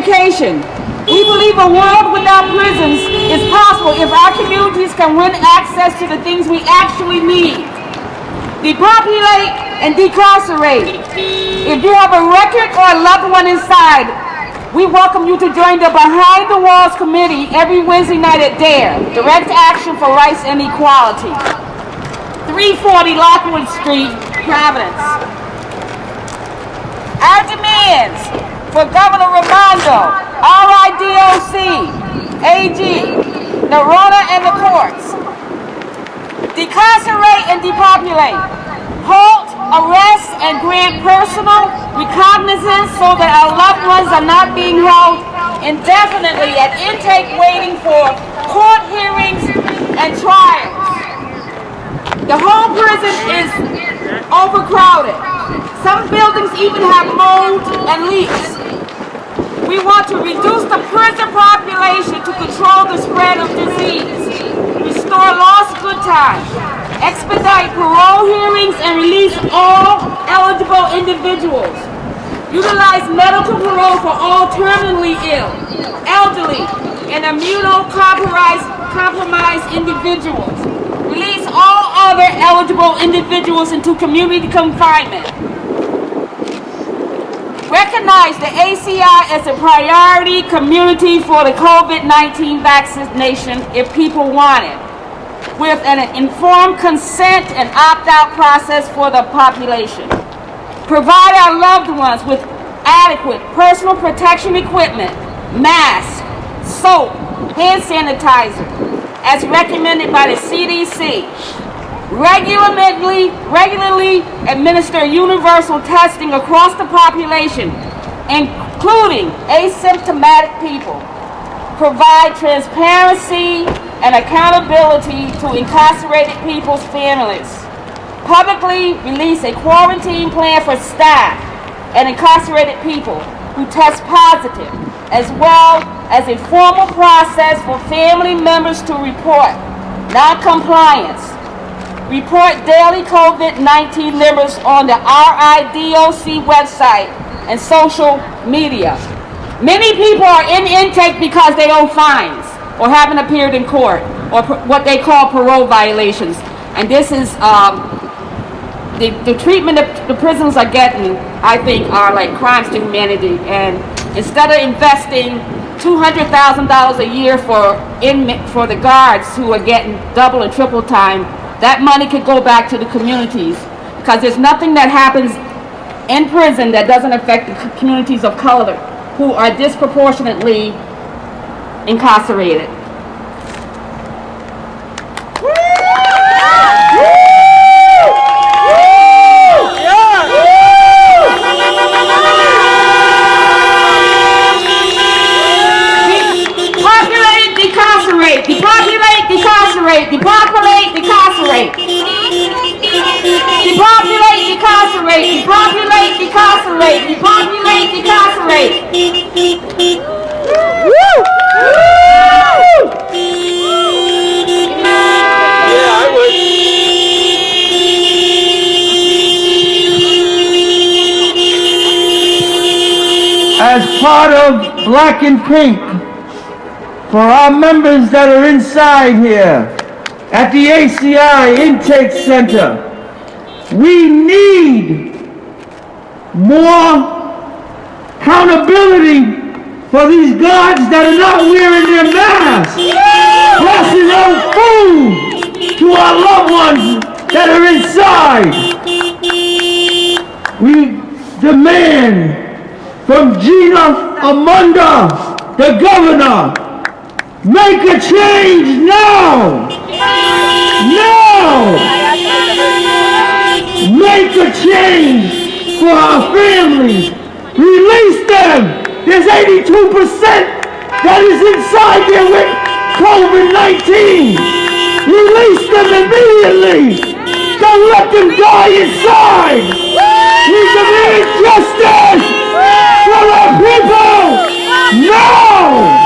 education. We believe a world without prisons is possible if our communities can win access to the things we actually need. Depopulate and decarcerate. If you have a record or a loved one inside, we welcome you to join the Behind the Walls Committee every Wednesday night at DARE, Direct Action for Rights and Equality, 340 Lockwood Street, Providence. Our demands for Governor Raimondo, RIDOC, AG, Narona and the courts. Decarcerate and depopulate. Halt, arrest, and grant personal recognizance so that our loved ones are not being held indefinitely at intake waiting for court hearings and trials. The whole prison is overcrowded. Some buildings even have mold and leaks. We want to reduce the prison population to control the spread of disease, restore lost good time, expedite parole hearings, and release all eligible individuals. Utilize medical parole for all terminally ill, elderly, and immunocompromised individuals. Release all other eligible individuals into community confinement. Recognize the ACI as a priority community for the COVID-19 vaccination if people want it, with an informed consent and opt-out process for the population. Provide our loved ones with adequate personal protection equipment, masks, soap, hand sanitizer, as recommended by the CDC. Regularly administer universal testing across the population, including asymptomatic people. Provide transparency and accountability to incarcerated people's families. Publicly release a quarantine plan for staff and incarcerated people who test positive, as well as a formal process for family members to report non-compliance. Report daily COVID-19 numbers on the RIDOC website and social media. Many people are in intake because they owe fines or haven't appeared in court, or what they call parole violations. And this is the treatment that the prisoners are getting, I think, are like crimes to humanity. And instead of investing $200,000 a year for the guards who are getting double and triple time, that money could go back to the communities, because there's nothing that happens in prison that doesn't affect the communities of color who are disproportionately incarcerated. Depopulate, decarcerate. Depopulate, decarcerate. Depopulate, decarcerate. Depopulate, decarcerate. Depopulate, decarcerate. Woo! Yeah, I would. As part of Black and Pink, for our members that are inside here at the ACI Intake Center, we need more accountability for these guards that are not wearing their masks, passing out food to our loved ones that are inside. We demand from Gina Raimondo, the governor, make a change now! Now! Make a change for our families. Release them! There's 82% that is inside there with COVID-19. Release them immediately! Don't let them die inside! We demand justice for our people! Now!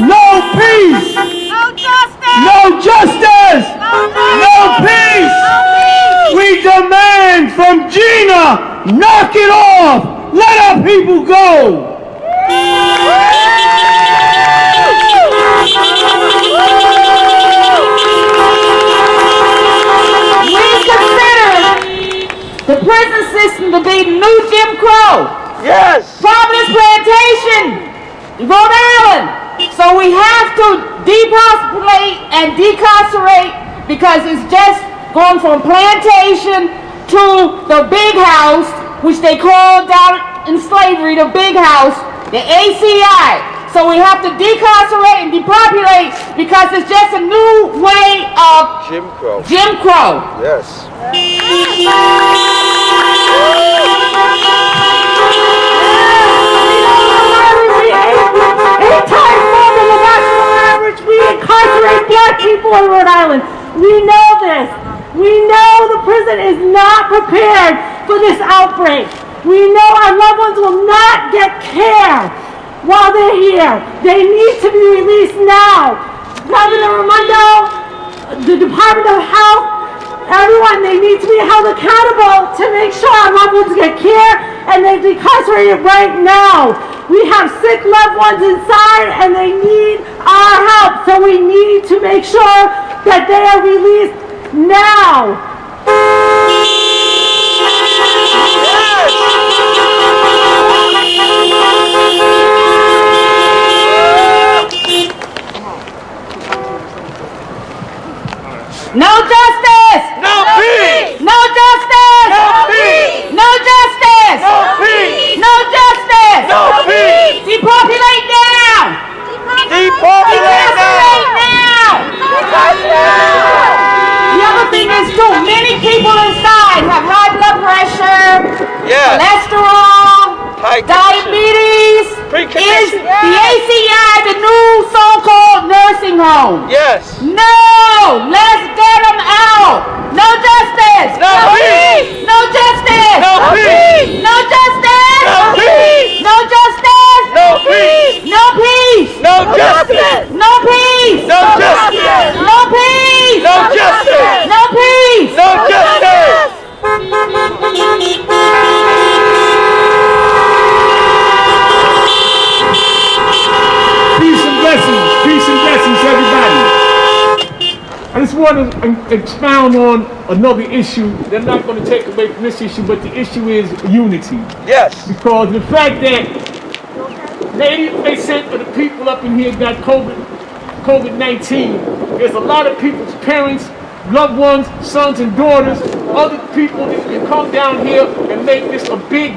No peace! No justice! No peace! We demand from Gina, knock it off. Let our people go. We consider the prison system to be new Jim Crow. Yes. Providence Plantation, Rhode Island. So we have to depopulate and decarcerate because it's just going from plantation to the big house, which they called down in slavery the big house, the ACI. So we have to decarcerate and depopulate because it's just a new way of Jim Crow. Jim Crow. Yes. We incarcerate black people in Rhode Island. We know this. We know the prison is not prepared for this outbreak. We know our loved ones will not get care while they're here. They need to be released now. Governor Raimondo, the Department of Health, everyone, they need to be held accountable to make sure our loved ones get care and they're decarcerated right now. We have sick loved ones inside and they need our help, so we need to make sure that they are released now. No justice! No peace! No justice! No peace! No justice! No peace! No justice! No peace! Depopulate now! Depopulate Decarcerate now! now! The other thing is too, many people inside have high blood pressure, Yes. cholesterol, High diabetes. Is the ACI the new so-called nursing home? Yes. No! Let's get them out! No justice! No peace! No justice! No peace! No justice! No peace! No justice! No peace! No peace! No justice! No peace! No justice! No peace! No justice! No peace! No justice! Peace and blessings, everybody. I just want to expound on another issue. They're not going to take away from this issue, but the issue is unity. Yes. Because the fact that they said to the people up in here got COVID-19, there's a lot of people's parents, loved ones, sons and daughters, other people that can come down here and make this a big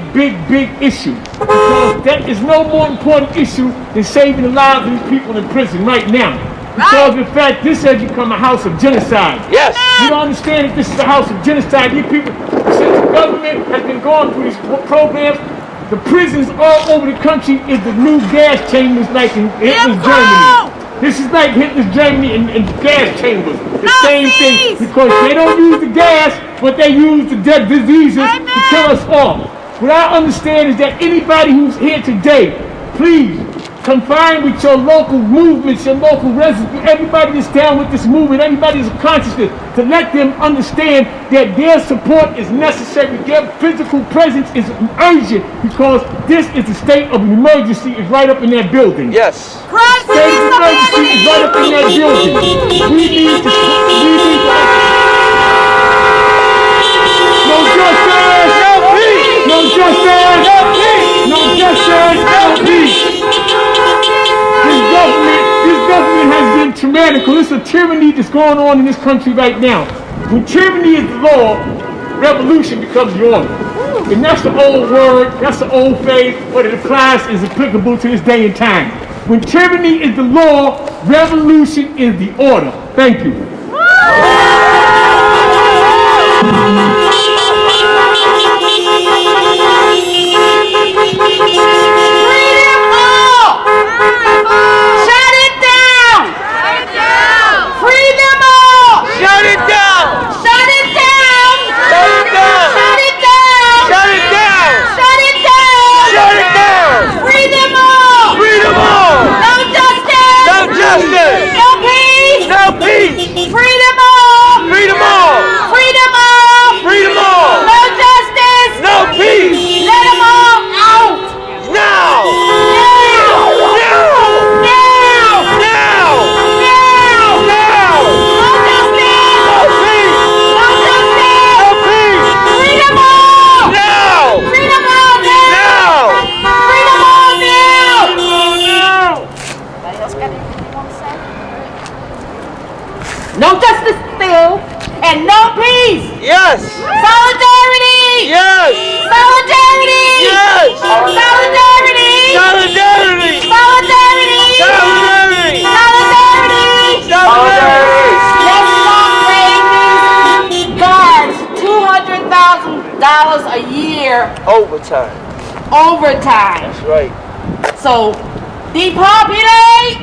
issue. Because that is no more important issue than saving the lives of these people in prison right now. Because in fact, this has become a house of genocide. Yes. You don't understand that this is a house of genocide. These people, since the government has been going through these programs, the prisons all over the country is the new gas chambers like in Hitler's Germany. This is like Hitler's Germany and gas chambers. The same thing. Because they don't use the gas, but they use the dead diseases to kill us all. What I understand is that anybody who's here today, please, confine with your local movements, your local residents, everybody that's down with this movement, everybody that's consciousness, to let them understand that their support is necessary. Their physical presence is urgent because this is the state of emergency is right up in that building. Yes. State of emergency is right up in that building. We need to no justice! No peace! No justice! No peace! No justice! No peace! This government has been tyrannical. It's a tyranny that's going on in this country right now. When tyranny is the law, revolution becomes the order. And that's the old word, that's the old phrase, but it applies, is applicable to this day and time. When tyranny is the law, revolution is the order. Thank you. Freedom all! Overtime. Overtime. That's right. So, depopulate,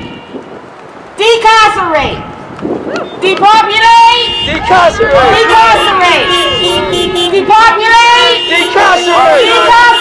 decarcerate. Depopulate, Decarcerate. decarcerate. Depopulate, Decarcerate. decarcerate.